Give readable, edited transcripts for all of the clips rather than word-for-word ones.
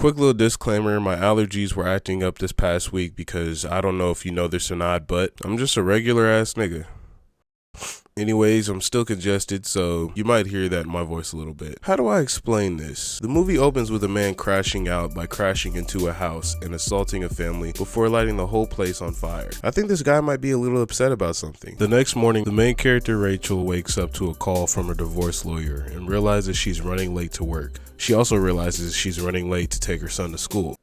Quick little disclaimer, my allergies were acting up this past week because I don't know if you know this or not, but I'm just a regular ass nigga. Anyways, I'm still congested, so you might hear that in my voice a little bit. How do I explain this? The movie opens with a man crashing out by crashing into a house and assaulting a family before lighting the whole place on fire. I think this guy might be a little upset about something. The next morning, the main character Rachel wakes up to a call from her divorce lawyer and realizes she's running late to work. She also realizes she's running late to take her son to school.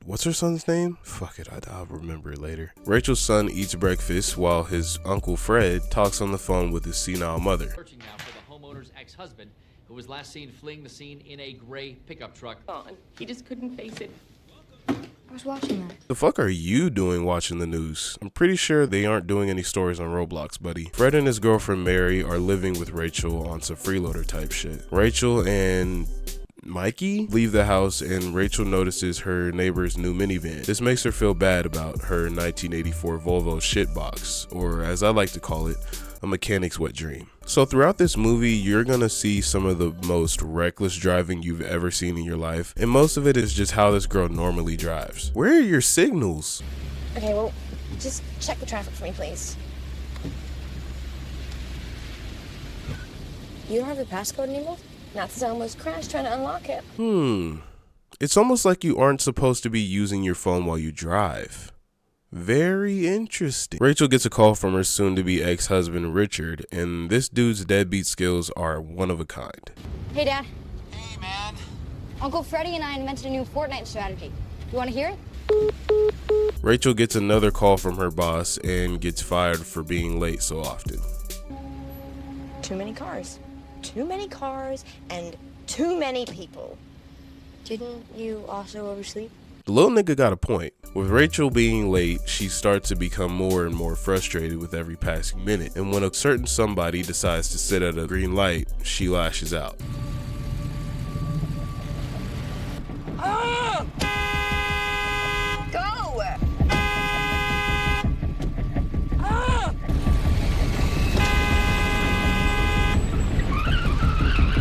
What's her son's name? Fuck it, I'll remember it later. Rachel's son eats breakfast while his uncle Fred talks on the phone with his senile mother. Searching now for the homeowner's ex-husband, who was last seen fleeing the scene in a gray pickup truck. He just couldn't face it. I was watching that. The fuck are you doing watching the news? I'm pretty sure they aren't doing any stories on Roblox, buddy. Fred and his girlfriend Mary are living with Rachel on some freeloader type shit. Rachel and Mikey leave the house and Rachel notices her neighbor's new minivan. This makes her feel bad about her 1984 Volvo shitbox, or as I like to call it, a mechanic's wet dream. So throughout this movie, you're gonna see some of the most reckless driving you've ever seen in your life, and most of it is just how this girl normally drives. Where are your signals? Okay, well, just check the traffic for me, please. You don't have the passcode anymore? Nazis almost crashed trying to unlock it. It's almost like you aren't supposed to be using your phone while you drive. Very interesting. Rachel gets a call from her soon-to-be ex-husband Richard, and this dude's deadbeat skills are one of a kind. Hey, Dad. Hey, man. Uncle Freddie and I invented a new Fortnite strategy. You want to hear it? Rachel gets another call from her boss and gets fired for being late so often. Too many cars. Too many cars and too many people. Didn't you also oversleep? The little nigga got a point. With Rachel being late, she starts to become more and more frustrated with every passing minute, and when a certain somebody decides to sit at a green light, she lashes out. Go!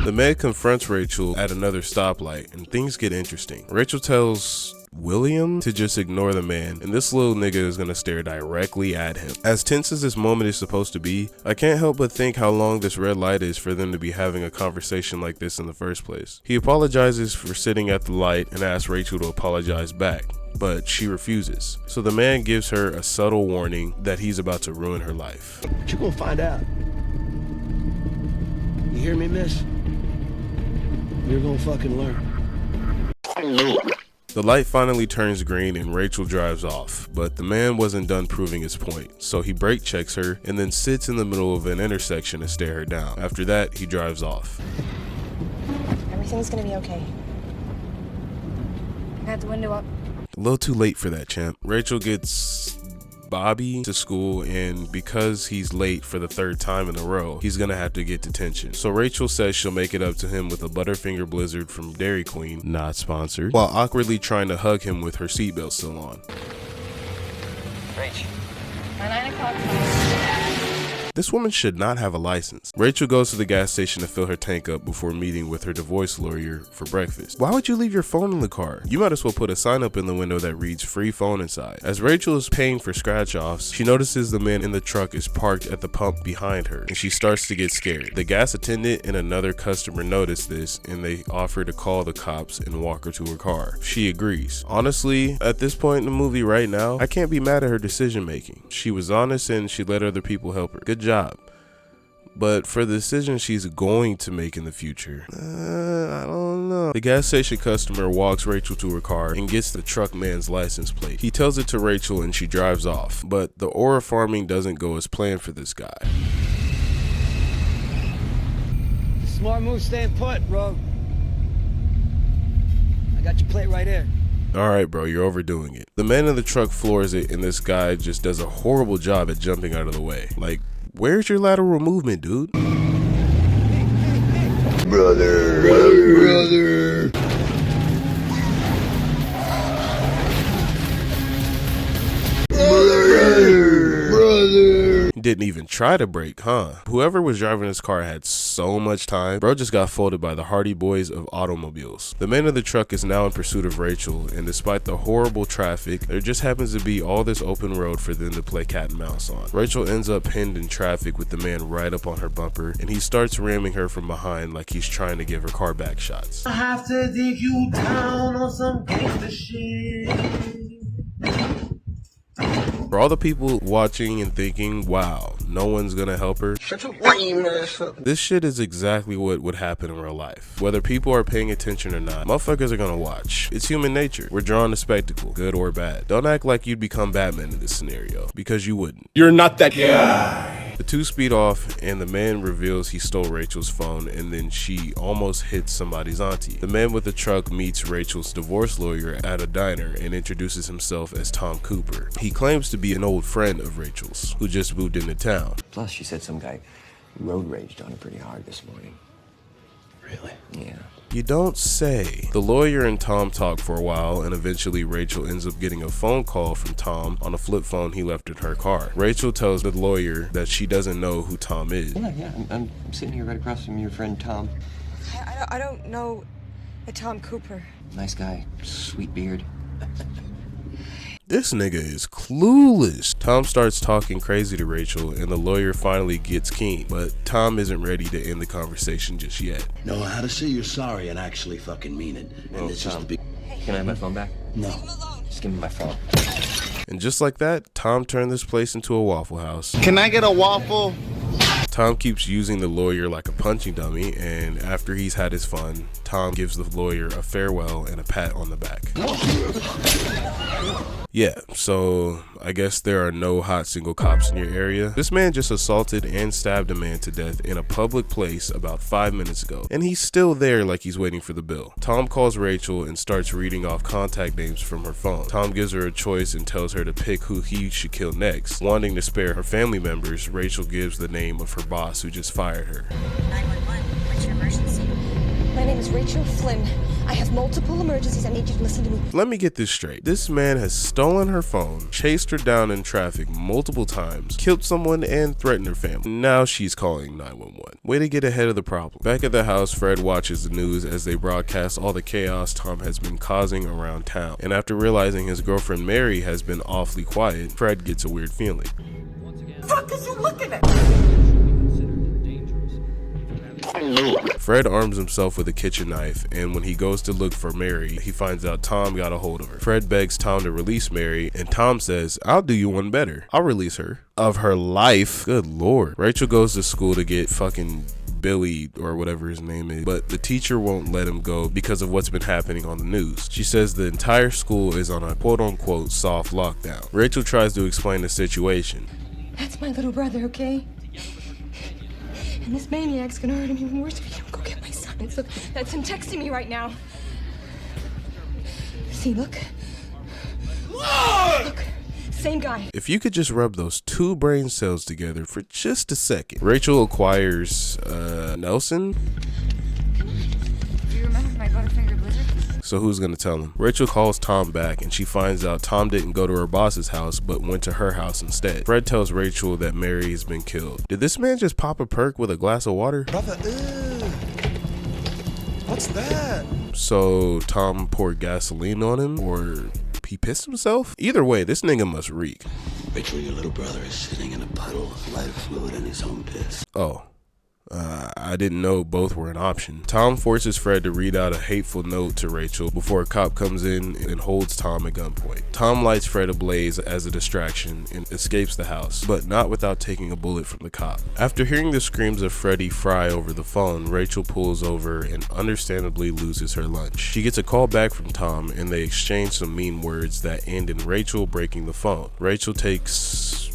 The man confronts Rachel at another stoplight and things get interesting. Rachel tells William to just ignore the man, and this little nigga is gonna stare directly at him. As tense as this moment is supposed to be, I can't help but think how long this red light is for them to be having a conversation like this in the first place. He apologizes for sitting at the light and asks Rachel to apologize back, but she refuses. So the man gives her a subtle warning that he's about to ruin her life. But you gonna find out. You hear me, miss? You're gonna fucking learn. The light finally turns green and Rachel drives off, but the man wasn't done proving his point, so he brake checks her and then sits in the middle of an intersection to stare her down. After that, he drives off. Everything's gonna be okay. I got the window up. A little too late for that, champ. Rachel gets Bobby to school, and because he's late for the third time in a row, he's gonna have to get detention. So Rachel says she'll make it up to him with a Butterfinger Blizzard from Dairy Queen, not sponsored, while awkwardly trying to hug him with her seatbelt still on. Rach. My 9 o'clock time. This woman should not have a license. Rachel goes to the gas station to fill her tank up before meeting with her divorce lawyer for breakfast. Why would you leave your phone in the car? You might as well put a sign up in the window that reads free phone inside. As Rachel is paying for scratch offs, she notices the man in the truck is parked at the pump behind her, and she starts to get scared. The gas attendant and another customer notice this, and they offer to call the cops and walk her to her car. She agrees. Honestly, at this point in the movie right now, I can't be mad at her decision making. She was honest and she let other people help her. Good job. But for the decision she's going to make in the future, I don't know. The gas station customer walks Rachel to her car and gets the truck man's license plate. He tells it to Rachel and she drives off, but the aura farming doesn't go as planned for this guy. Smart move staying put, bro. I got your plate right here. Alright bro, you're overdoing it. The man in the truck floors it and this guy just does a horrible job at jumping out of the way. Like, where's your lateral movement, dude? Brother. Didn't even try to brake, huh? Whoever was driving this car had so much time. Bro just got folded by the Hardy Boys of automobiles. The man in the truck is now in pursuit of Rachel, and despite the horrible traffic, there just happens to be all this open road for them to play cat and mouse on. Rachel ends up pinned in traffic with the man right up on her bumper, and he starts ramming her from behind like he's trying to give her car back shots. I have to dig you down on some gangster shit. For all the people watching and thinking, wow, no one's gonna help her, Shut your lame ass up. this shit is exactly what would happen in real life. Whether people are paying attention or not, motherfuckers are gonna watch. It's human nature. We're drawn to spectacle, good or bad. Don't act like you'd become Batman in this scenario, because you wouldn't. You're not that guy. The two speed off, and the man reveals he stole Rachel's phone, and then she almost hits somebody's auntie. The man with the truck meets Rachel's divorce lawyer at a diner and introduces himself as Tom Cooper. He claims to be an old friend of Rachel's, who just moved into town. Plus, she said some guy road raged on her pretty hard this morning. Really? Yeah. You don't say. The lawyer and Tom talk for a while, and eventually Rachel ends up getting a phone call from Tom on a flip phone he left in her car. Rachel tells the lawyer that she doesn't know who Tom is. Yeah, I'm sitting here right across from your friend Tom. I don't know a Tom Cooper. Nice guy, sweet beard. This nigga is clueless. Tom starts talking crazy to Rachel, and the lawyer finally gets keen, but Tom isn't ready to end the conversation just yet. Know how to say you're sorry and actually fucking mean it. And this is the big... Can I have my phone back? No. Just give me my phone. And just like that, Tom turned this place into a Waffle House. Can I get a waffle? Tom keeps using the lawyer like a punching dummy, and after he's had his fun, Tom gives the lawyer a farewell and a pat on the back. Yeah, so I guess there are no hot single cops in your area. This man just assaulted and stabbed a man to death in a public place about 5 minutes ago, and he's still there like he's waiting for the bill. Tom calls Rachel and starts reading off contact names from her phone. Tom gives her a choice and tells her to pick who he should kill next. Wanting to spare her family members, Rachel gives the name of her boss who just fired her. 911, what's your emergency? My name is Rachel Flynn. I have multiple emergencies. I need you to listen to me. Let me get this straight. This man has stolen her phone, chased her down in traffic multiple times, killed someone, and threatened her family. Now she's calling 911. Way to get ahead of the problem. Back at the house, Fred watches the news as they broadcast all the chaos Tom has been causing around town. And after realizing his girlfriend Mary has been awfully quiet, Fred gets a weird feeling. Fuck is you looking at? Fred arms himself with a kitchen knife, and when he goes to look for Mary, he finds out Tom got a hold of her. Fred begs Tom to release Mary, and Tom says, "I'll do you one better. I'll release her of her life." Good lord. Rachel goes to school to get fucking Billy or whatever his name is, but the teacher won't let him go because of what's been happening on the news. She says the entire school is on a quote-unquote soft lockdown. Rachel tries to explain the situation. That's my little brother, okay? And this maniac's gonna hurt him even worse if you don't go get my son. Look, that's him texting me right now. See, look. Look, same guy. If you could just rub those two brain cells together for just a second. Rachel acquires Nelson. Do you remember my Butterfinger Blizzard? So who's gonna tell him? Rachel calls Tom back, and she finds out Tom didn't go to her boss's house but went to her house instead. Fred tells Rachel that Mary has been killed. Did this man just pop a perk with a glass of water? Brother, what's that? So Tom poured gasoline on him, or he pissed himself? Either way, this nigga must reek. Rachel, your little brother is sitting in a puddle of lighter fluid in his own piss. Oh. I didn't know both were an option. Tom forces Fred to read out a hateful note to Rachel before a cop comes in and holds Tom at gunpoint. Tom lights Fred ablaze as a distraction and escapes the house, but not without taking a bullet from the cop. After hearing the screams of Freddie Fry over the phone, Rachel pulls over and understandably loses her lunch. She gets a call back from Tom, and they exchange some mean words that end in Rachel breaking the phone. Rachel takes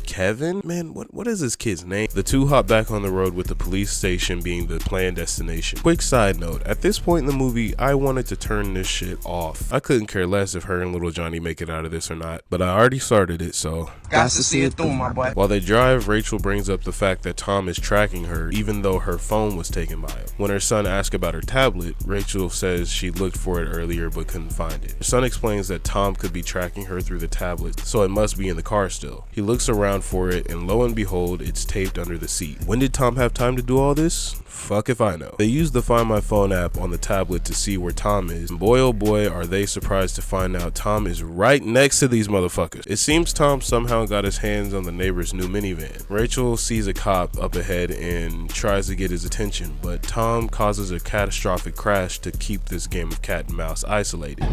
Kevin? Man, what is this kid's name? The two hop back on the road with the police station being the planned destination. Quick side note, at this point in the movie, I wanted to turn this shit off. I couldn't care less if her and little Johnny make it out of this or not, but I already started it, so. Got to see it through, my boy. While they drive, Rachel brings up the fact that Tom is tracking her even though her phone was taken by him. When her son asks about her tablet, Rachel says she looked for it earlier but couldn't find it. Her son explains that Tom could be tracking her through the tablet, so it must be in the car still. He looks around around for it, and lo and behold, it's taped under the seat. When did Tom have time to do all this? Fuck if I know. They use the Find My Phone app on the tablet to see where Tom is, and boy oh boy are they surprised to find out Tom is right next to these motherfuckers. It seems Tom somehow got his hands on the neighbor's new minivan. Rachel sees a cop up ahead and tries to get his attention, but Tom causes a catastrophic crash to keep this game of cat and mouse isolated.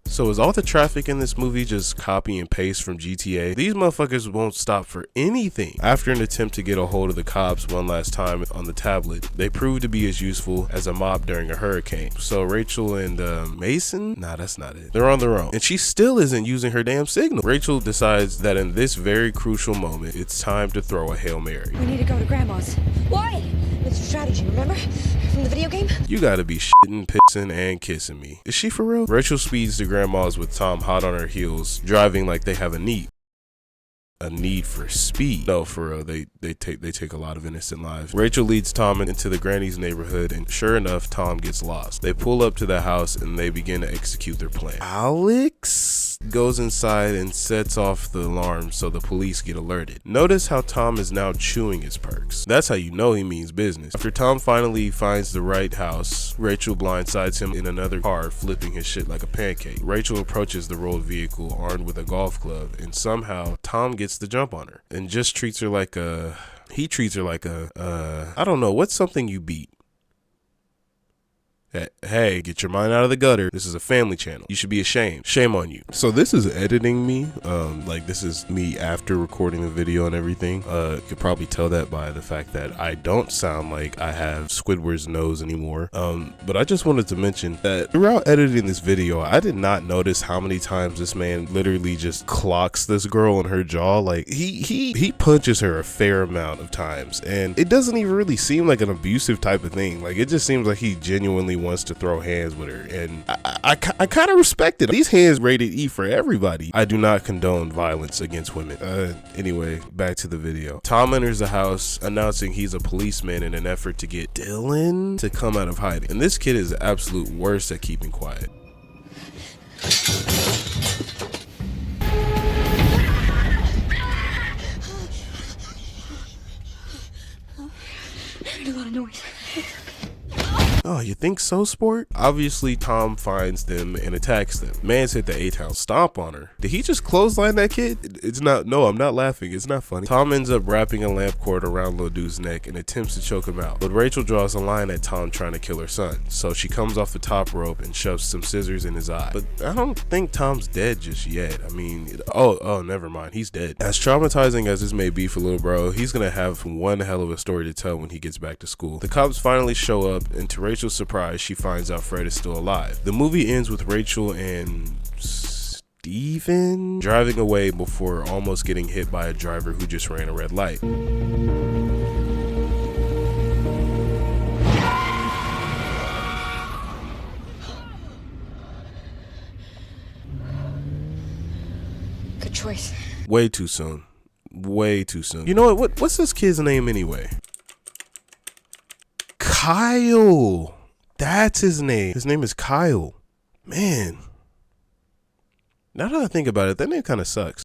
So is all the traffic in this movie just copy and paste from GTA? These motherfuckers won't stop for anything. After an attempt to get a hold of the cops one last time on the tablet, they prove to be as useful as a mop during a hurricane. So Rachel and Mason? Nah, that's not it. They're on their own. And she still isn't using her damn signal. Rachel decides that in this very crucial moment, it's time to throw a Hail Mary. We need to go to Grandma's. Why? It's a strategy, remember? From the video game? You gotta be shitting, pissing, and kissing me. Is she for real? Rachel speeds to Grandma's with Tom hot on her heels, driving like they have a need for speed. No, for real, they take a lot of innocent lives. Rachel leads Tom into the granny's neighborhood, and sure enough, Tom gets lost. They pull up to the house and they begin to execute their plan. Alex goes inside and sets off the alarm so the police get alerted. Notice how Tom is now chewing his perks. That's how you know he means business. After Tom finally finds the right house, Rachel blindsides him in another car, flipping his shit like a pancake. Rachel approaches the rolled vehicle armed with a golf club, and somehow Tom gets the jump on her and just treats her like a I don't know, what's something you beat? Hey, get your mind out of the gutter. This is a family channel. You should be ashamed. Shame on you. So this is editing me. Like this is me after recording the video and everything. You could probably tell that by the fact that I don't sound like I have Squidward's nose anymore. But I just wanted to mention that throughout editing this video, I did not notice how many times this man literally just clocks this girl in her jaw. Like he punches her a fair amount of times, and it doesn't even really seem like an abusive type of thing. Like it just seems like he genuinely wants to throw hands with her, and I kind of respect it. These hands rated E for everybody. I do not condone violence against women. Anyway, back to the video. Tom enters the house announcing he's a policeman in an effort to get Dylan to come out of hiding, and this kid is the absolute worst at keeping quiet. I heard a lot of noise. Oh, you think so, sport? Obviously, Tom finds them and attacks them. Man's hit the A-Town stomp on her. Did he just clothesline that kid? It's not, no, I'm not laughing. It's not funny. Tom ends up wrapping a lamp cord around Lil Dude's neck and attempts to choke him out. But Rachel draws a line at Tom trying to kill her son. So she comes off the top rope and shoves some scissors in his eye. But I don't think Tom's dead just yet. I mean, oh, never mind. He's dead. As traumatizing as this may be for little bro, he's gonna have one hell of a story to tell when he gets back to school. The cops finally show up, and to Rachel's surprise, she finds out Fred is still alive. The movie ends with Rachel and Steven driving away before almost getting hit by a driver who just ran a red light. Good choice. Way too soon. Way too soon. You know what? What's this kid's name anyway? Kyle. That's his name. His name is Kyle. Man. Now that I think about it, that name kind of sucks.